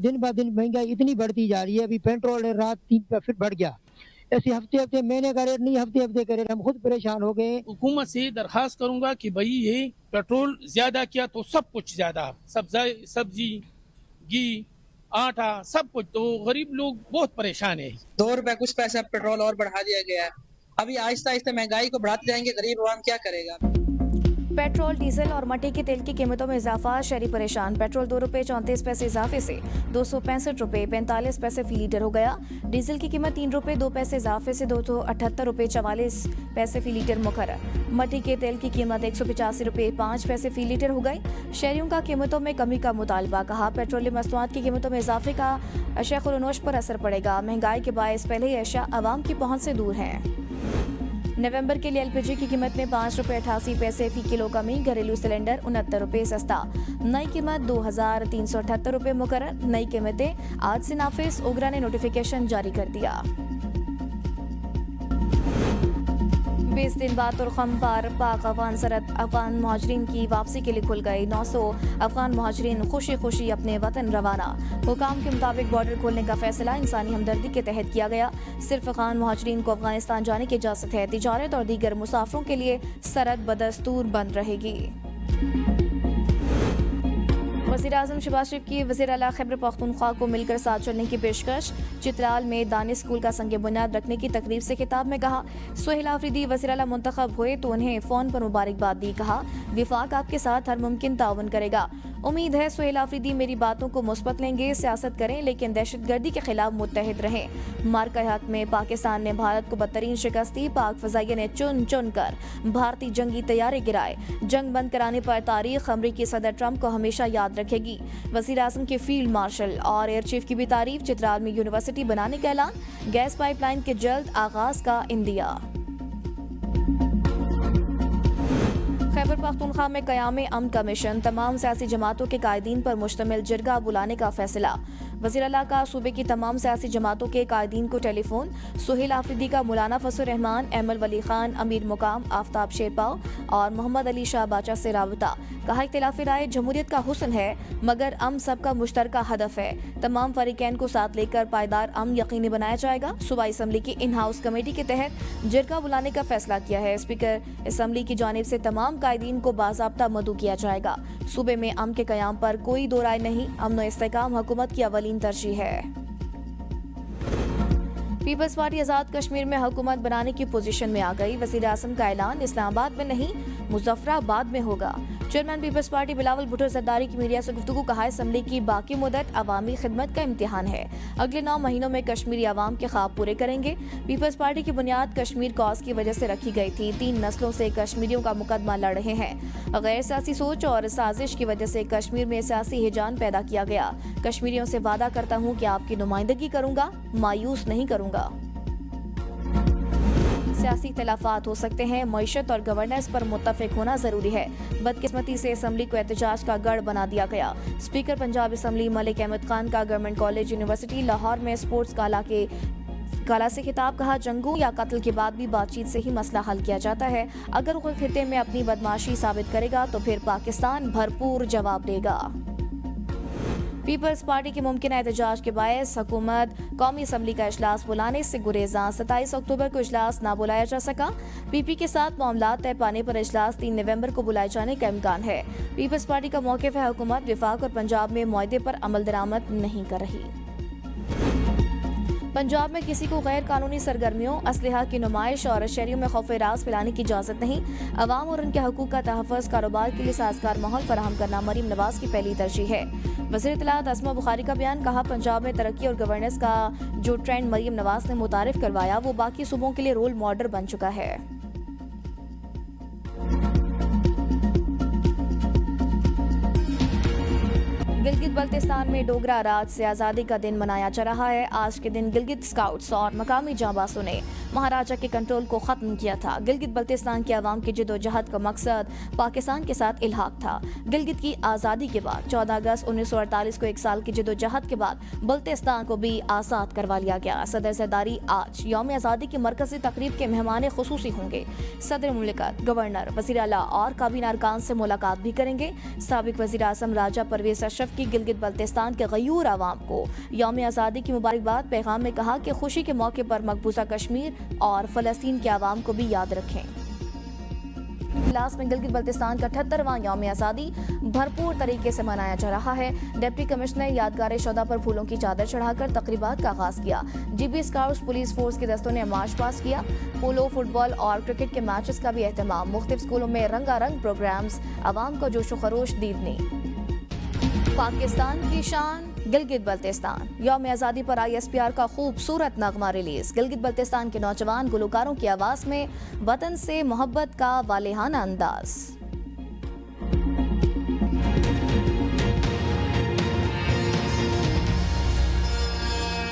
दिन ब दिन महंगाई इतनी बढ़ती जा रही है, अभी पेट्रोल रात 3 पे फिर बढ़ गया। ऐसे हफ्ते-हफ्ते महीने का रेट नहीं, हफ्ते-हफ्ते का रेट, हम खुद परेशान हो गए। हुकूमत से दरखास्त करूंगा कि भाई ये पेट्रोल ज्यादा किया तो सब कुछ ज्यादा, सब्जी, घी, आटा, सब कुछ, तो गरीब लोग बहुत परेशान है। 2 रुपए कुछ पैसा पेट्रोल और बढ़ा दिया गया है। अभी आहिस्ता आहिस्ता महंगाई को बढ़ाते जाएंगे, गरीब आवाम क्या करेगा। पेट्रोल, डीजल और मट्टी के तेल की कीमतों में इजाफा, शहरी परेशान। पेट्रोल 2 रुपए 34 पैसे इजाफे से 265 रुपए 45 पैसे फी लीटर हो गया। डीजल की कीमत 3 रुपए 2 पैसे इजाफे से 278 रुपए 44 पैसे फी लीटर मुकर्रर। मट्टी के तेल की कीमत 185 रुपए 5 पैसे फी लीटर हो गई। शहरियों का कीमतों में कमी का मुतालबा, कहा पेट्रोलियम मसनूआत की कीमतों में इजाफे का अशिया खुलनोश पर असर पड़ेगा। महंगाई के बायस पहले ही अशिया आवाम की पहुंच से दूर हैं। नवंबर के लिए एलपीजी की कीमत में 5 रुपए 88 पैसे फी किलो कमी। घरेलू सिलेंडर 69 रुपए सस्ता। नई कीमत 2378 रुपए मुकर्रर। नई कीमतें आज से नाफिज। ओगरा ने नोटिफिकेशन जारी कर दिया। 20 दिन बाद तुर्खम पर पाक अफगान सरहद अफगान मुहाजिरीन की वापसी के लिए खुल गई। 900 अफगान मुहाजिरीन खुशी खुशी अपने वतन रवाना। हुकाम के मुताबिक बॉर्डर खोलने का फैसला इंसानी हमदर्दी के तहत किया गया। सिर्फ अफगान मुहाजिरीन को अफगानिस्तान जाने की इजाजत है। तिजारत और दीगर मुसाफिरों के लिए सरहद बदस्तूर बंद रहेगी। वज़ीर-ए-आज़म शहबाज शरीफ की वज़ीर आला खैबर पख्तूनख्वा को मिलकर साथ चलने की पेशकश। चित्राल में दानिश स्कूल का संग बुनियाद रखने की तकरीब से खिताब में कहा, सुहेल आफरीदी वज़ीर आला मुंतखब हुए तो उन्हें फ़ोन पर मुबारकबाद दी। कहा, विफाक आपके साथ हर मुमकिन ताउन करेगा। उम्मीद है सुहेल आफरीदी मेरी बातों को मुस्बत लेंगे। सियासत करें लेकिन दहशतगर्दी के खिलाफ मुत्तहिद रहें। मार्का हक में पाकिस्तान ने भारत को बदतरीन शिकस्त दी। पाक फ़ज़ाइया ने चुन चुन कर भारतीय जंगी तैयारे गिराए। जंग बंद कराने पर तारीख अमरीकी सदर ट्रंप को हमेशा याद रखेगी। वज़ीर आज़म के फील्ड मार्शल और एयर चीफ की भी तारीफ। चित्राल में यूनिवर्सिटी बनाने का ऐलान। गैस पाइपलाइन के जल्द आगाज का इंदिया। खैबर पख्तूनख्वा में क़याम अमन कमीशन। तमाम सियासी जमातों के कायदीन पर मुश्तमिल जिरगा बुलाने का फैसला। वज़ीर आला का सूबे की तमाम सियासी जमातों के कायदीन को टेलीफोन। सुहेल आफरीदी का मौलाना फजल रहमान, अहमद वली खान, अमीर मुकाम, आफ्ताब शेरपाव और मोहम्मद अली शाह बाचा से राबता। कहा, इख्तिलाफी राय जमहूरियत का हुस्न है मगर अमन सबका मुश्तरका हदफ है। तमाम फरीकैन को साथ लेकर पायदार अमन यकीनी बनाया जाएगा। सूबाई असम्बली की इन हाउस कमेटी के तहत जिरगा बुलाने का फैसला किया है। स्पीकर असम्बली की जानिब से तमाम कायदीन को बाज़ाब्ता मदऊ किया जाएगा। सूबे में अमन के क़याम पर कोई दो राय नहीं। अमन व इस्तेहकाम हुकूमत की अवलीन तरजीह है। पीपल्स पार्टी आज़ाद कश्मीर में हुकूमत बनाने की पोजीशन में आ गई। वज़ीर आज़म का ऐलान इस्लामाबाद में नहीं मुजफ्फराबाद में होगा। चेयरमैन पीपल्स पार्टी बिलावल भुट्टो ज़रदारी की मीडिया से गुफ्तगू। कहा, असम्बली की बाकी मुद्दत अवामी खिदमत का इम्तिहान है। अगले 9 महीनों में कश्मीरी आवाम के ख्वाब पूरे करेंगे। पीपल्स पार्टी की बुनियाद कश्मीर कॉज की वजह से रखी गई थी। 3 नस्लों से कश्मीरियों का मुकदमा लड़ रहे हैं। गैर सियासी सोच और साजिश की वजह से कश्मीर में सियासी हिजान पैदा किया गया। कश्मीरियों से वादा करता हूँ कि आपकी नुमाइंदगी करूँगा, मायूस नहीं करूँगा। सियासी इख्तिलाफात हो सकते हैं, मईशत और गवर्नेंस पर मुत्तफिक होना जरूरी है। बदकिस्मती से असम्बली को एहतजाज का गढ़ बना दिया गया। स्पीकर पंजाब असम्बली मलिक अहमद खान का गवर्नमेंट कॉलेज यूनिवर्सिटी लाहौर में स्पोर्ट्स काला से खिताब। कहा, जंगों या कत्ल के बाद भी बातचीत से ही मसला हल किया जाता है। अगर कोई खिते में अपनी बदमाशी साबित करेगा तो फिर पाकिस्तान भरपूर जवाब देगा। पीपल्स पार्टी के मुमकिन एहतजाज के बायस हुकूमत कौमी असम्बली का इजलास बुलाने से गुरेजा। 27 अक्टूबर को इजलास ना बुलाया जा सका। पीपी के साथ मामला तय पाने पर इजलास 3 नवंबर को बुलाए जाने का इम्कान है। पीपल्स पार्टी का मौक़िफ़ है, हुकूमत विफाक और पंजाब में मुआहदे पर अमल दरामद नहीं कर रही। पंजाब में किसी को गैर कानूनी सरगर्मियों, असलहा की नुमाइश और शहरियों में खौफ राज फैलाने की इजाज़त नहीं। अवाम और उनके हकूक़ का तहफ़्फ़ुज़, कारोबार के लिए साजगार माहौल फराहम करना मरीम नवाज की पहली तरजीह है। वज़ीर इत्तलात अस्मा बुखारी का बयान। कहा, पंजाब में तरक्की और गवर्नेंस का जो ट्रेंड मरीम नवाज ने मुतारिफ करवाया वो बाकी सूबों के लिए रोल मॉडल बन चुका है। गिलगित बल्तिस्तान में डोगरा राज से आज़ादी का दिन मनाया जा रहा है। आज के दिन गिलगित स्काउट्स और मकामी जांबाजों ने महाराजा के कंट्रोल को खत्म किया था। गिलगित बल्तिस्तान की आवाम की जद्दोजहद का मकसद पाकिस्तान के साथ इल्हाक था। गिलगित की आज़ादी के बाद 14 अगस्त 1948 को 1 साल की जद्दोजहद के बाद बल्तिस्तान को भी आज़ाद करवा लिया गया। सदर ज़रदारी आज यौम आज़ादी की मरकज़ी तकरीब के मेहमान खुसूसी होंगे। सदर मुमलिकत, गवर्नर, वज़ीर आला और काबीना अरकान से मुलाकात भी करेंगे। साबिक वज़ीर आज़म राजा परवेज़ अशरफ की गिलगित बल्तिस्तान के गयूर आवाम को यौम आज़ादी की मुबारकबाद पैगाम में कहा कि खुशी के मौके पर मकबूजा कश्मीर और फ़लस्तीन के आवाम को भी याद रखें। इजलास में गिलगित बल्तिस्तान का 78वां यौम आज़ादी भरपूर तरीके से मनाया जा रहा है। डिप्टी कमिश्नर ने यादगार शोदा पर फूलों की चादर चढ़ाकर तकरीबात का आगाज किया। जीबी स्काउट्स पुलिस फोर्स के दस्तों ने मार्च पास किया। पोलो, फुटबॉल और क्रिकेट के मैचेस का भी एहतमाम। मुख्तलिफ स्कूलों में रंगारंग प्रोग्राम्स, आवाम को जोशो खरोश दीदनी। पाकिस्तान की शान गिलगित बल्तिस्तान। यौम आज़ादी पर ISPR का खूबसूरत नगमा रिलीज। गिलगित बल्तिस्तान के नौजवान गुलकारों की आवाज़ में वतन से मोहब्बत का वालेहाना अंदाज।